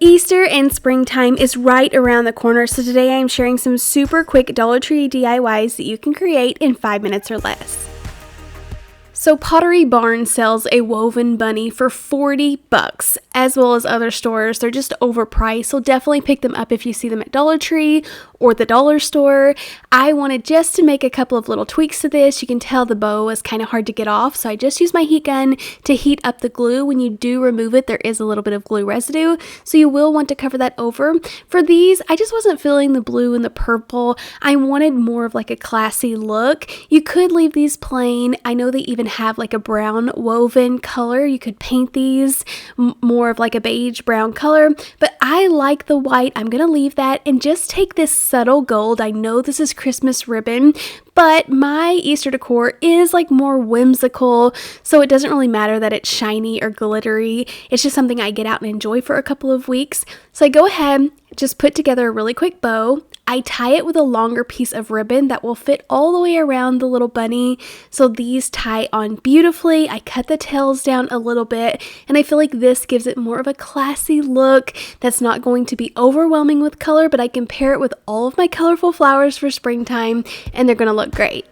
Easter and springtime is right around the corner, so today I am sharing some super quick Dollar Tree DIYs that you can create in 5 minutes or less. So Pottery Barn sells a woven bunny for $40, as well as other stores. They're just overpriced, so definitely pick them up if you see them at Dollar Tree or the dollar store. I wanted just to make a couple of little tweaks to this. You can tell the bow is kind of hard to get off, so I just used my heat gun to heat up the glue. When you do remove it, there is a little bit of glue residue, so you will want to cover that over. For these, I just wasn't feeling the blue and the purple. I wanted more of like a classy look. You could leave these plain. I know they even have like a brown woven color. You could paint these more of like a beige brown color, but I like the white. I'm gonna leave that and just take this subtle gold. I know this is Christmas ribbon, but my Easter decor is like more whimsical, so it doesn't really matter that it's shiny or glittery. It's just something I get out and enjoy for a couple of weeks. So I go ahead, just put together a really quick bow. I tie it with a longer piece of ribbon that will fit all the way around the little bunny. So these tie on beautifully. I cut the tails down a little bit, and I feel like this gives it more of a classy look that's not going to be overwhelming with color, but I can pair it with all of my colorful flowers for springtime, and they're gonna look great.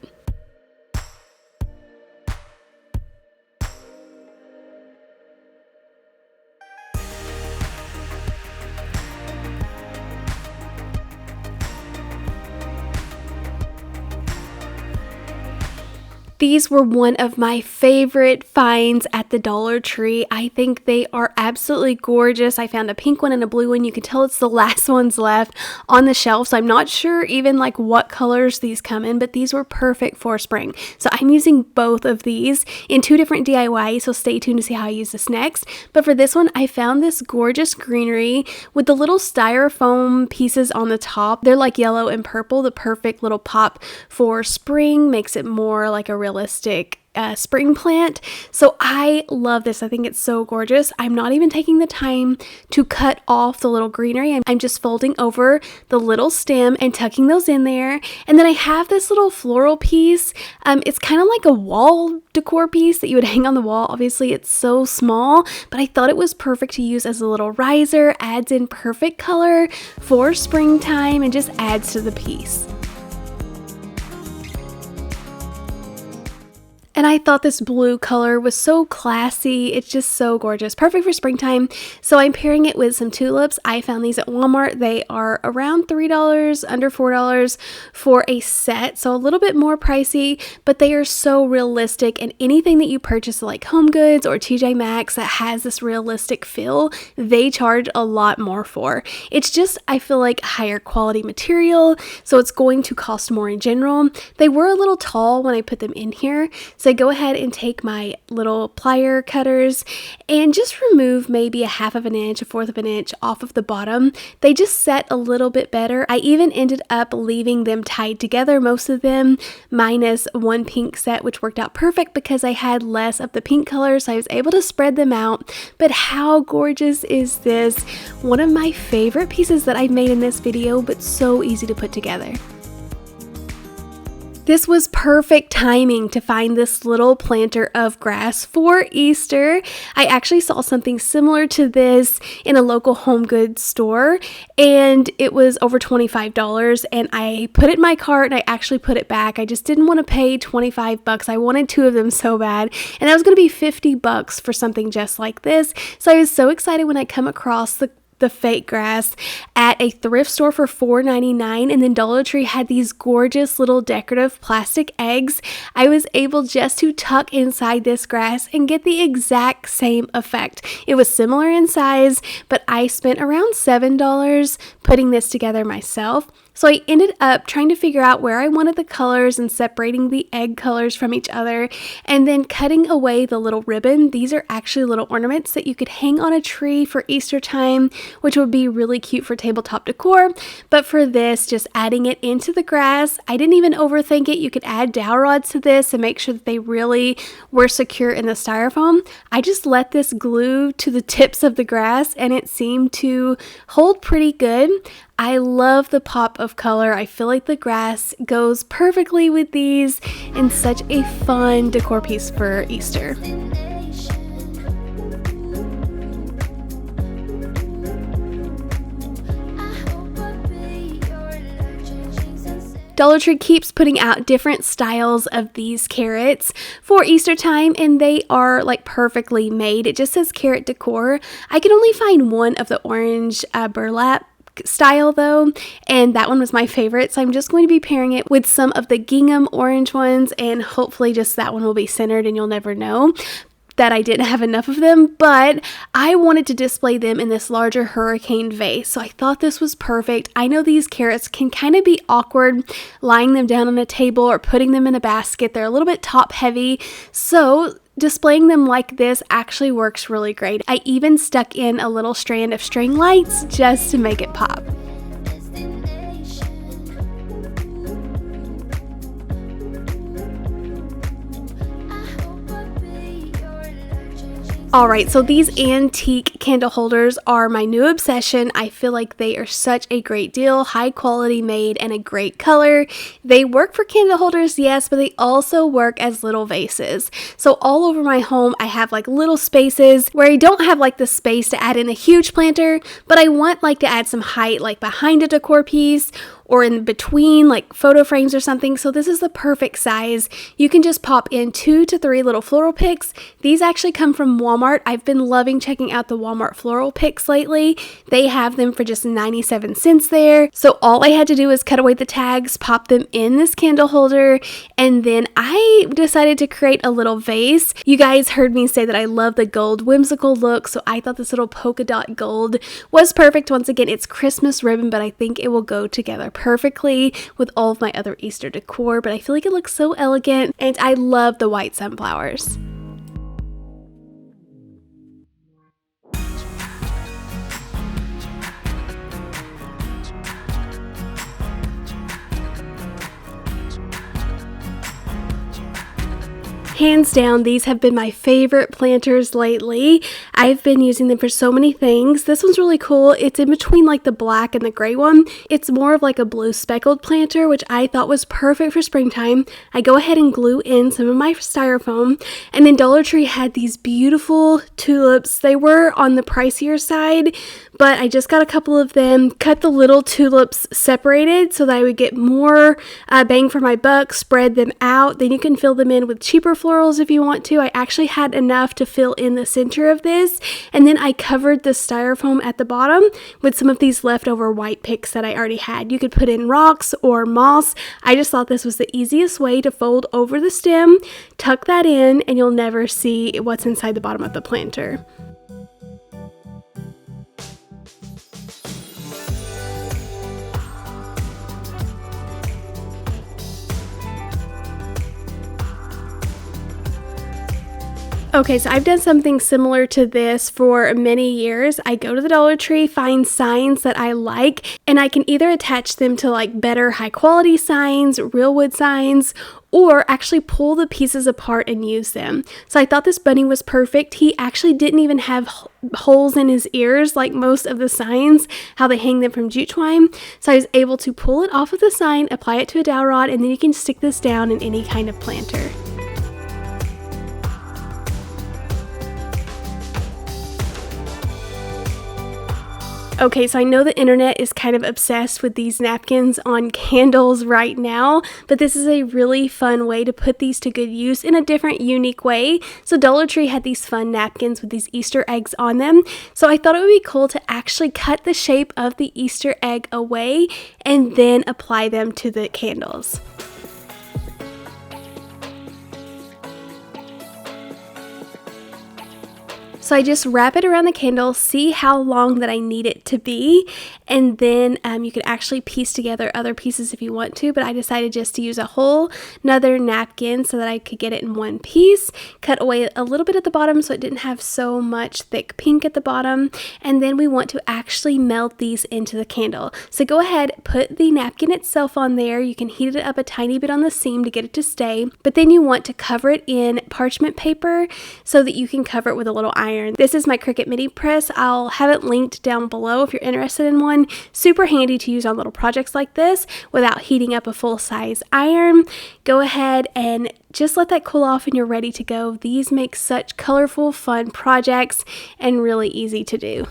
These were one of my favorite finds at the Dollar Tree. I think they are absolutely gorgeous. I found a pink one and a blue one. You can tell it's the last ones left on the shelf, so I'm not sure even like what colors these come in, but these were perfect for spring. So I'm using both of these in 2 different DIYs, so stay tuned to see how I use this next. But for this one, I found this gorgeous greenery with the little styrofoam pieces on the top. They're like yellow and purple, the perfect little pop for spring, makes it more like a realistic spring plant. So I love this. I think it's so gorgeous. I'm not even taking the time to cut off the little greenery. I'm just folding over the little stem and tucking those in there. And then I have this little floral piece. It's kind of like a wall decor piece that you would hang on the wall. Obviously it's so small, but I thought it was perfect to use as a little riser. Adds in perfect color for springtime and just adds to the piece. And I thought this blue color was so classy. It's just so gorgeous. Perfect for springtime. So I'm pairing it with some tulips. I found these at Walmart. They are around $3, under $4 for a set. So a little bit more pricey, but they are so realistic. And anything that you purchase like Home Goods or TJ Maxx that has this realistic feel, they charge a lot more for. It's just, I feel like, higher quality material. So it's going to cost more in general. They were a little tall when I put them in here. So I go ahead and take my little plier cutters and just remove maybe a 1/2 of an inch, 1/4 of an inch off of the bottom. They just set a little bit better. I even ended up leaving them tied together, most of them, minus one pink set, which worked out perfect because I had less of the pink color, so I was able to spread them out. But how gorgeous is this? One of my favorite pieces that I've made in this video, but so easy to put together. This was perfect timing to find this little planter of grass for Easter. I actually saw something similar to this in a local home goods store, and it was over $25, and I put it in my cart and I actually put it back. I just didn't want to pay $25. I wanted 2 of them so bad, and that was going to be $50 for something just like this. So I was so excited when I come across the fake grass at a thrift store for $4.99, and then Dollar Tree had these gorgeous little decorative plastic eggs. I was able just to tuck inside this grass and get the exact same effect. It was similar in size, but I spent around $7 putting this together myself. So I ended up trying to figure out where I wanted the colors and separating the egg colors from each other, and then cutting away the little ribbon. These are actually little ornaments that you could hang on a tree for Easter time, which would be really cute for tabletop decor. But for this, just adding it into the grass, I didn't even overthink it. You could add dowel rods to this and make sure that they really were secure in the styrofoam. I just let this glue to the tips of the grass, and it seemed to hold pretty good. I love the pop of color. I feel like the grass goes perfectly with these, and such a fun decor piece for Easter. Dollar Tree keeps putting out different styles of these carrots for Easter time, and they are like perfectly made. It just says carrot decor. I can only find one of the orange burlap style though, and that one was my favorite, so I'm just going to be pairing it with some of the gingham orange ones, and hopefully just that one will be centered and you'll never know that I didn't have enough of them. But I wanted to display them in this larger hurricane vase, so I thought this was perfect. I know these carrots can kind of be awkward lying them down on a table or putting them in a basket. They're a little bit top heavy, so displaying them like this actually works really great. I even stuck in a little strand of string lights just to make it pop. Alright, so these antique candle holders are my new obsession. I feel like they are such a great deal, high quality made, and a great color. They work for candle holders, yes, but they also work as little vases. So all over my home, I have like little spaces where I don't have like the space to add in a huge planter, but I want like to add some height like behind a decor piece or in between like photo frames or something. So this is the perfect size. You can just pop in 2 to 3 little floral picks. These actually come from Walmart. I've been loving checking out the Walmart floral picks lately. They have them for just 97 cents there. So all I had to do was cut away the tags, pop them in this candle holder, and then I decided to create a little vase. You guys heard me say that I love the gold whimsical look, so I thought this little polka dot gold was perfect. Once again, it's Christmas ribbon, but I think it will go together perfectly with all of my other Easter decor, but I feel like it looks so elegant, and I love the white sunflowers. Hands down, these have been my favorite planters lately. I've been using them for so many things. This one's really cool. It's in between like the black and the gray one. It's more of like a blue speckled planter, which I thought was perfect for springtime. I go ahead and glue in some of my styrofoam, and then Dollar Tree had these beautiful tulips. They were on the pricier side, but I just got a couple of them, cut the little tulips separated so that I would get more bang for my buck, spread them out. Then you can fill them in with cheaper florals if you want to. I actually had enough to fill in the center of this, and then I covered the styrofoam at the bottom with some of these leftover white picks that I already had. You could put in rocks or moss. I just thought this was the easiest way to fold over the stem, tuck that in, and you'll never see what's inside the bottom of the planter. Okay, so I've done something similar to this for many years. I go to the Dollar Tree, find signs that I like, and I can either attach them to like better high quality signs, real wood signs, or actually pull the pieces apart and use them. So I thought this bunny was perfect. He actually didn't even have holes in his ears like most of the signs, how they hang them from jute twine. So I was able to pull it off of the sign, apply it to a dowel rod, and then you can stick this down in any kind of planter. Okay, so I know the internet is kind of obsessed with these napkins on candles right now, but this is a really fun way to put these to good use in a different, unique way. So Dollar Tree had these fun napkins with these Easter eggs on them. So I thought it would be cool to actually cut the shape of the Easter egg away and then apply them to the candles. So I just wrap it around the candle, see how long that I need it to be, and then you could actually piece together other pieces if you want to, but I decided just to use a whole another napkin so that I could get it in one piece, cut away a little bit at the bottom so it didn't have so much thick pink at the bottom, and then we want to actually melt these into the candle. So go ahead, put the napkin itself on there. You can heat it up a tiny bit on the seam to get it to stay, but then you want to cover it in parchment paper so that you can cover it with a little iron. This is my Cricut mini press. I'll have it linked down below if you're interested in one. Super handy to use on little projects like this without heating up a full-size iron. Go ahead and just let that cool off and you're ready to go. These make such colorful, fun projects and really easy to do.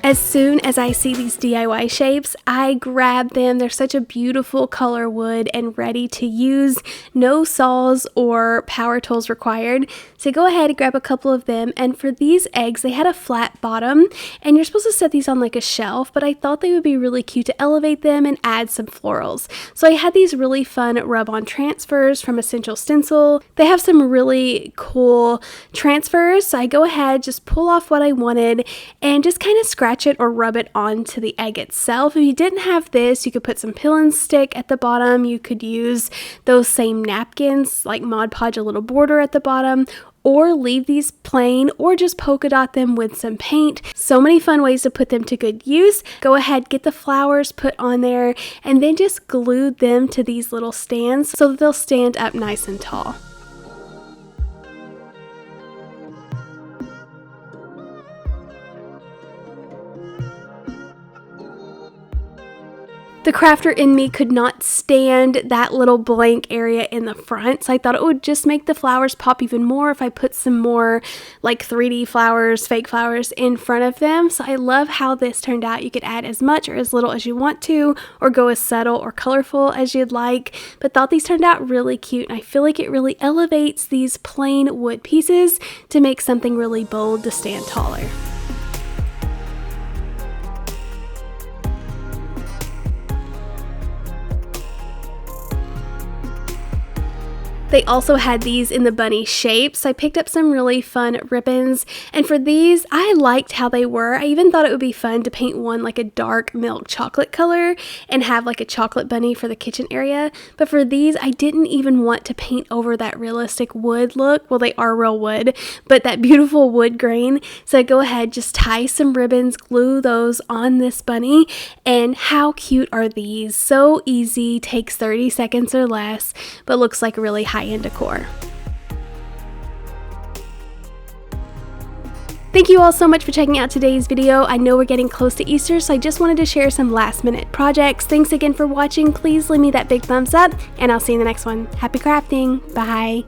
As soon as I see these DIY shapes, I grab them. They're such a beautiful color wood and ready to use. No saws or power tools required. So go ahead and grab a couple of them. And for these eggs, they had a flat bottom and you're supposed to set these on like a shelf, but I thought they would be really cute to elevate them and add some florals. So I had these really fun rub-on transfers from Essential Stencil. They have some really cool transfers. So I go ahead, just pull off what I wanted and just kind of scratch it or rub it onto the egg itself. If you didn't have this, you could put some peel and stick at the bottom. You could use those same napkins, like Mod Podge a little border at the bottom, or leave these plain, or just polka dot them with some paint. So many fun ways to put them to good use. Go ahead, get the flowers put on there, and then just glue them to these little stands so that they'll stand up nice and tall. The crafter in me could not stand that little blank area in the front, so I thought it would just make the flowers pop even more if I put some more like 3D flowers, fake flowers in front of them. So I love how this turned out. You could add as much or as little as you want to, or go as subtle or colorful as you'd like, but thought these turned out really cute, and I feel like it really elevates these plain wood pieces to make something really bold to stand taller. They also had these in the bunny shape, so I picked up some really fun ribbons, and for these, I liked how they were. I even thought it would be fun to paint one like a dark milk chocolate color and have like a chocolate bunny for the kitchen area, but for these, I didn't even want to paint over that realistic wood look. Well, they are real wood, but that beautiful wood grain, so I go ahead, just tie some ribbons, glue those on this bunny, and how cute are these? So easy, takes 30 seconds or less, but looks like really high-end decor. Thank you all so much for checking out today's video. I know we're getting close to Easter, so I just wanted to share some last-minute projects. Thanks again for watching. Please leave me that big thumbs up, and I'll see you in the next one. Happy crafting. Bye.